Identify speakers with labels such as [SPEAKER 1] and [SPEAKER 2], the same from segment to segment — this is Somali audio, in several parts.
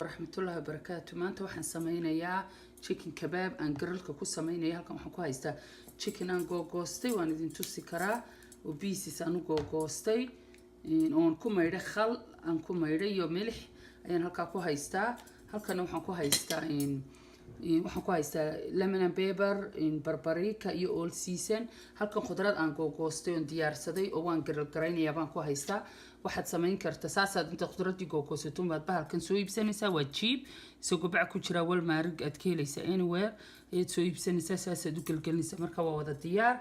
[SPEAKER 1] ورحمة الله وبركاته. ما أنت واحد سمينا يا chicken كباب أن جرلك كو سمينا يا هلكم حكوا هيستا chicken أن جوجوستي وأنا دين توسي كرا وبيسيس أنو جوجوستي إن كم يرد خل أن كم يرد يوم ملح أين هلكا كو هيستا هلكا نو حكوا هيستا إن waxaan ku haystaa lemon and pepper barbarika iyo all season halkan khudrad aan googoostay oo diyaarsaday oo waan gargaraynayaa baan ku haystaa waxaad sameyn kartaa saasaad inta khudradii googoosato baad bahalkan soo iibsanaysaa waa cheap isagoo bac ku jira wal maarig aad ka helaysaa anywhere ayaad soo iibsanaysaa saasaad u gelgelinaysaa marka waa wada diyaar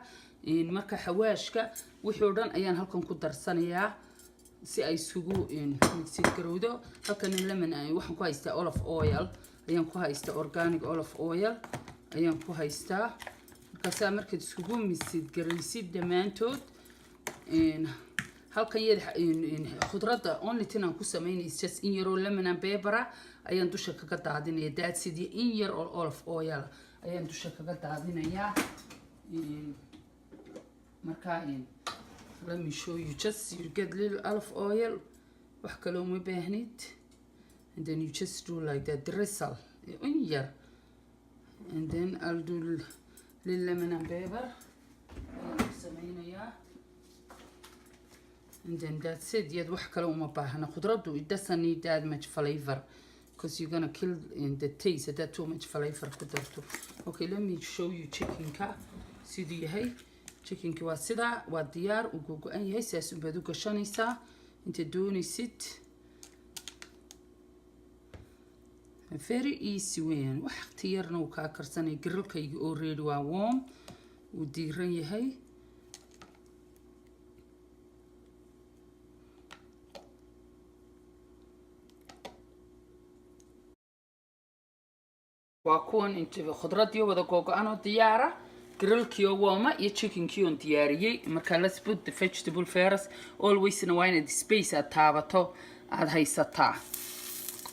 [SPEAKER 1] marka xawaashka wixii oo dhan ayaan halkan ku darsanayaa si ay isugu mixid garowdo halkan lemon waxaan ku haystaa olive oil ayaan ku haystaa organic olive oil ayaan ku haystaa markaas markaad isugu misid garaysid dhamaantood halkan yada khudradda only tin aan ku sameeyay just in yar oo lemon and pepper ayaan dusha kaga daadinayaa daadsidii in yar oo olive oil ayaan dusha kaga daadinayaa marka let me show you just you get little olive oil wax kale uma baahnid. And then you just do like that drizzle in here, and then I'll do little lemon and pepper, and then that's it. Yet wax kale uma baahna khudradu it doesn't need that much flavor because you're gonna kill in the taste that too much flavor ku darto. Okay, let me show you chicken ka sidii yahay chicken ki waa sida waa diyaar u go'an yahay saas u baad u gashanaysaa inta doonaysid. Very easy weyn wax ikhtiyaarna uu ka karsanay grillkayga already waa warm uu diiran yahay waa kuwan inta khudradii wada googo'an oo diyaara grillkii oo warm iyo chickenkii oo diyaariyay marka let's put the vegetable first always in a space aad taabato aad haysataa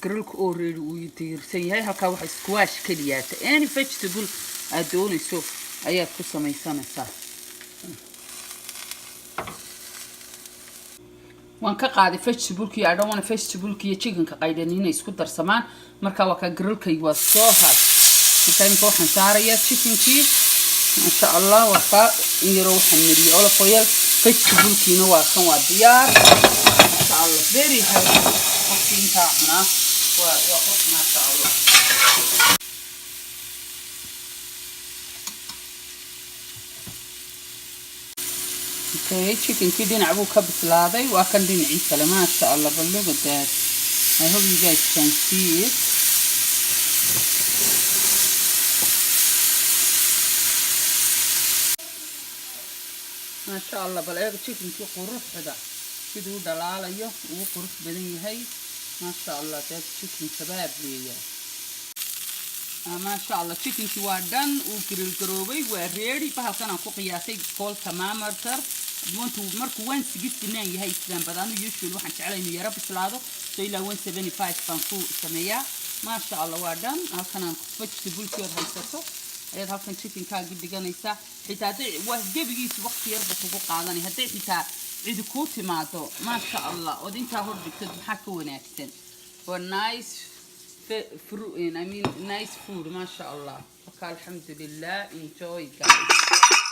[SPEAKER 1] grillku already uu diirsan yahay halka waxa squash kaliyaata any vegetable aad doonayso ayaad ku samaysanaysaa waan ka qaaday vegetable-kii I don't want vegetable-kii iyo chicken-ka qaydanina isku darsamaan marka waa ka grillkay waa soo hard intaan ko waxaan saarayaa chicken-kii ma sha Allah waa ka yaro waxaan mariyo olive oil vegetable-kiina waa kan waa diyaar ma sha Allah very healthy qofkiinta cuna وقف ما شاء الله. Okay, chicken كده نعبوه كبس لاذي وأكل دين عيسى ما شاء الله بالله that. I hope you guys can see it. ما شاء الله بالله chicken كده قرف هذا كده دلالة يه وقرف بدين هاي. ما شاء الله ده chicken كباب ليه ما شاء الله chicken كي وادن وكريل كروبي وريدي بهالكنا أكو قياسي كول تمام مرتر وانتو مركو وين سجستنا يهاي إسلام بدانو يشيل واحد على إنه يرب سلاده سيلا 175 فانكو سمية ما شاء الله وادن هالكنا vegetable كير هالساسو أيضا هالكنا chicken كاجي دجانيسا حتى ده وجبيس وقت يربط وقع علاني هذا حتى عيد كوتي معته ما شاء الله ودين تاهر بكتب حكونا أحسن ونايس nice food ما شاء الله الحمد لله enjoy guys